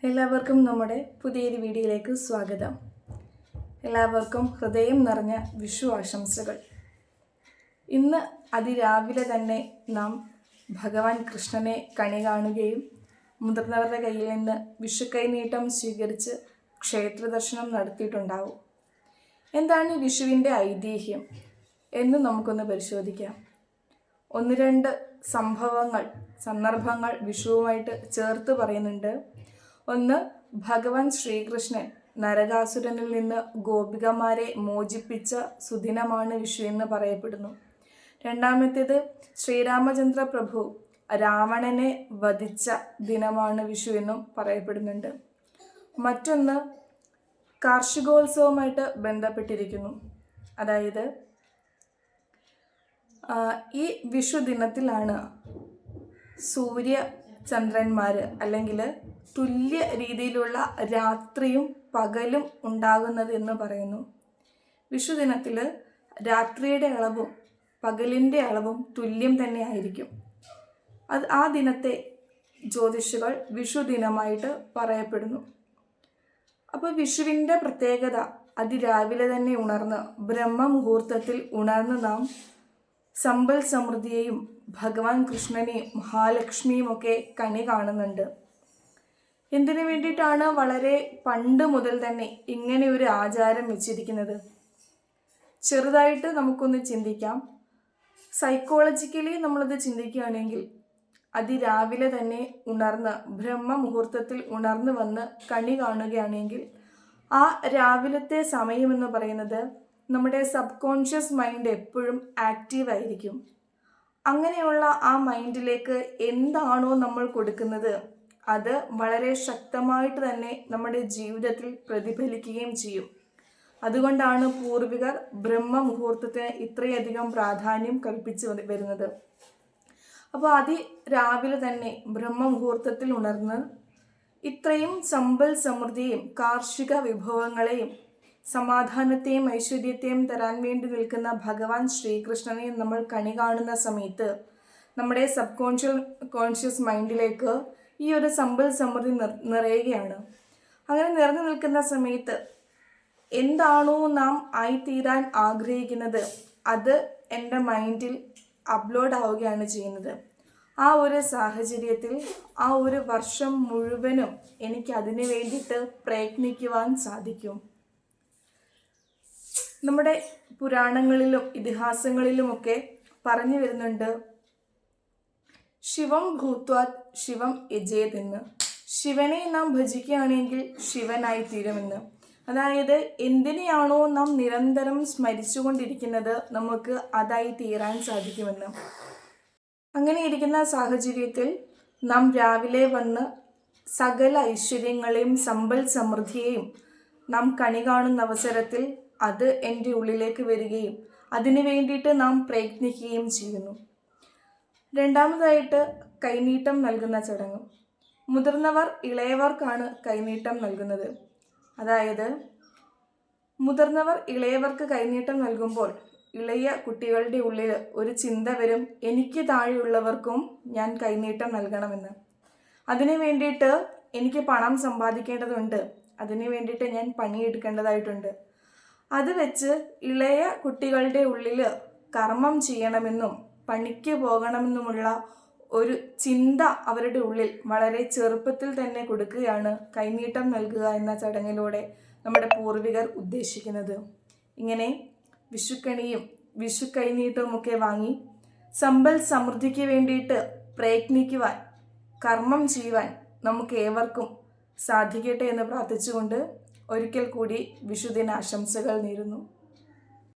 എല്ലാവർക്കും നമ്മുടെ പുതിയൊരു വീഡിയോയിലേക്ക് സ്വാഗതം. എല്ലാവർക്കും ഹൃദയം നിറഞ്ഞ വിഷു ആശംസകൾ. ഇന്ന് അതിരാവിലെ തന്നെ നാം ഭഗവാൻ കൃഷ്ണനെ കണി കാണുകയും മുതിർന്നവരുടെ കയ്യിൽ നിന്ന് വിഷുക്കൈനീട്ടം സ്വീകരിച്ച് ക്ഷേത്ര ദർശനം നടത്തിയിട്ടുണ്ടാവും. എന്താണ് വിഷുവിൻ്റെ ഐതിഹ്യം എന്ന് നമുക്കൊന്ന് പരിശോധിക്കാം. ഒന്ന് രണ്ട് സന്ദർഭങ്ങൾ വിഷുവുമായിട്ട് ചേർത്ത് പറയുന്നുണ്ട്. ഒന്ന്, ഭഗവാൻ ശ്രീകൃഷ്ണൻ നരകാസുരനിൽ നിന്ന് ഗോപികമാരെ മോചിപ്പിച്ച സുദിനമാണ് വിഷു എന്ന് പറയപ്പെടുന്നു. രണ്ടാമത്തേത്, ശ്രീരാമചന്ദ്ര പ്രഭു രാവണനെ വധിച്ച ദിനമാണ് വിഷു എന്നും പറയപ്പെടുന്നുണ്ട്. മറ്റൊന്ന്, കാർഷികോത്സവമായിട്ട് ബന്ധപ്പെട്ടിരിക്കുന്നു. അതായത് ഈ വിഷു ദിനത്തിലാണ് സൂര്യചന്ദ്രന്മാർ അല്ലെങ്കിൽ തുല്യ രീതിയിലുള്ള രാത്രിയും പകലും ഉണ്ടാകുന്നത് എന്ന് പറയുന്നു. വിഷു ദിനത്തിൽ രാത്രിയുടെ അളവും പകലിൻ്റെ അളവും തുല്യം തന്നെ ആയിരിക്കും. ആ ദിനത്തെ ജ്യോതിഷികൾ വിഷു ദിനമായിട്ട് പറയപ്പെടുന്നു. അപ്പോൾ വിഷുവിൻ്റെ പ്രത്യേകത, അതിരാവിലെ തന്നെ ഉണർന്ന് ബ്രഹ്മമുഹൂർത്തത്തിൽ ഉണർന്ന് നാം സമ്പൽ സമൃദ്ധിയെയും ഭഗവാൻ കൃഷ്ണനെയും മഹാലക്ഷ്മിയും ഒക്കെ കണി കാണുന്നുണ്ട്. എന്തിനു വേണ്ടിയിട്ടാണ് വളരെ പണ്ട് മുതൽ തന്നെ ഇങ്ങനെ ഒരു ആചാരം വെച്ചിരിക്കുന്നത്? ചെറുതായിട്ട് നമുക്കൊന്ന് ചിന്തിക്കാം. സൈക്കോളജിക്കലി നമ്മളത് ചിന്തിക്കുകയാണെങ്കിൽ അതിരാവിലെ തന്നെ ഉണർന്ന് ബ്രഹ്മമുഹൂർത്തത്തിൽ ഉണർന്ന് വന്ന് കണി കാണുകയാണെങ്കിൽ ആ രാവിലത്തെ സമയമെന്ന് പറയുന്നത് നമ്മുടെ സബ് കോൺഷ്യസ് മൈൻഡ് എപ്പോഴും ആക്റ്റീവായിരിക്കും. അങ്ങനെയുള്ള ആ മൈൻഡിലേക്ക് എന്താണോ നമ്മൾ കൊടുക്കുന്നത് അത് വളരെ ശക്തമായിട്ട് തന്നെ നമ്മുടെ ജീവിതത്തിൽ പ്രതിഫലിക്കുകയും ചെയ്യും. അതുകൊണ്ടാണ് പൂർവികർ ബ്രഹ്മമുഹൂർത്തത്തിന് ഇത്രയധികം പ്രാധാന്യം കൽപ്പിച്ചു വരുന്നത്. അപ്പോൾ രാവിലെ തന്നെ ബ്രഹ്മമുഹൂർത്തത്തിൽ ഉണർന്ന് ഇത്രയും സമ്പൽ സമൃദ്ധിയും കാർഷിക വിഭവങ്ങളെയും സമാധാനത്തെയും ഐശ്വര്യത്തെയും തരാൻ വേണ്ടി നിൽക്കുന്ന ഭഗവാൻ ശ്രീകൃഷ്ണനെയും നമ്മൾ കണി കാണുന്ന സമയത്ത് നമ്മുടെ സബ് കോൺഷ്യസ് മൈൻഡിലേക്ക് ഈ ഒരു സമ്പൽ സമൃദ്ധി നിറയുകയാണ്. അങ്ങനെ നിറഞ്ഞു നിൽക്കുന്ന സമയത്ത് എന്താണോ നാം ആയിത്തീരാൻ ആഗ്രഹിക്കുന്നത് അത് എൻ്റെ മൈൻഡിൽ അപ്ലോഡ് ആവുകയാണ് ചെയ്യുന്നത്. ആ ഒരു സാഹചര്യത്തിൽ ആ ഒരു വർഷം മുഴുവനും എനിക്ക് അതിനു വേണ്ടിയിട്ട് പ്രയത്നിക്കുവാൻ സാധിക്കും. നമ്മുടെ പുരാണങ്ങളിലും ഇതിഹാസങ്ങളിലുമൊക്കെ പറഞ്ഞു വരുന്നുണ്ട്, ശിവം ഭൂത്വാത് ശിവം യജേത് എന്ന്. ശിവനെ നാം ഭജിക്കുകയാണെങ്കിൽ ശിവനായി തീരുമെന്ന്. അതായത് എന്തിനെയാണോ നാം നിരന്തരം സ്മരിച്ചുകൊണ്ടിരിക്കുന്നത് നമുക്ക് അതായി തീരാൻ സാധിക്കുമെന്ന്. അങ്ങനെ ഇരിക്കുന്ന സാഹചര്യത്തിൽ നാം രാവിലെ വന്ന് സകല ഐശ്വര്യങ്ങളെയും സമ്പൽ സമൃദ്ധിയെയും നാം കണി കാണുന്ന അവസരത്തിൽ അത് എൻ്റെ ഉള്ളിലേക്ക് വരികയും അതിനു വേണ്ടിയിട്ട് നാം പ്രയത്നിക്കുകയും ചെയ്യുന്നു. രണ്ടാമതായിട്ട്, കൈനീട്ടം നൽകുന്ന ചടങ്ങ്. മുതിർന്നവർ ഇളയവർക്കാണ് കൈനീട്ടം നൽകുന്നത്. അതായത് മുതിർന്നവർ ഇളയവർക്ക് കൈനീട്ടം നൽകുമ്പോൾ ഇളയ കുട്ടികളുടെ ഉള്ളിൽ ഒരു ചിന്ത വരും, എനിക്ക് താഴെയുള്ളവർക്കും ഞാൻ കൈനീട്ടം നൽകണമെന്ന്. അതിനു വേണ്ടിയിട്ട് എനിക്ക് പണം സമ്പാദിക്കേണ്ടതുണ്ട്, അതിനു വേണ്ടിയിട്ട് ഞാൻ പണിയെടുക്കേണ്ടതായിട്ടുണ്ട്. അത് വെച്ച് ഇളയ കുട്ടികളുടെ ഉള്ളിൽ കർമ്മം ചെയ്യണമെന്നും പണിക്ക് പോകണമെന്നുമുള്ള ഒരു ചിന്ത അവരുടെ ഉള്ളിൽ വളരെ ചെറുപ്പത്തിൽ തന്നെ കൊടുക്കുകയാണ് കൈനീട്ടം നൽകുക എന്ന ചടങ്ങിലൂടെ നമ്മുടെ പൂർവികർ ഉദ്ദേശിക്കുന്നത്. ഇങ്ങനെ വിഷുക്കണിയും വിഷു കൈനീട്ടവും ഒക്കെ വാങ്ങി സമ്പൽ സമൃദ്ധിക്ക് വേണ്ടിയിട്ട് പ്രയത്നിക്കുവാൻ, കർമ്മം ചെയ്യുവാൻ നമുക്ക് ഏവർക്കും സാധിക്കട്ടെ എന്ന് പ്രാർത്ഥിച്ചുകൊണ്ട് ഒരിക്കൽ കൂടി വിഷുദിനാശംസകൾ നേരുന്നു.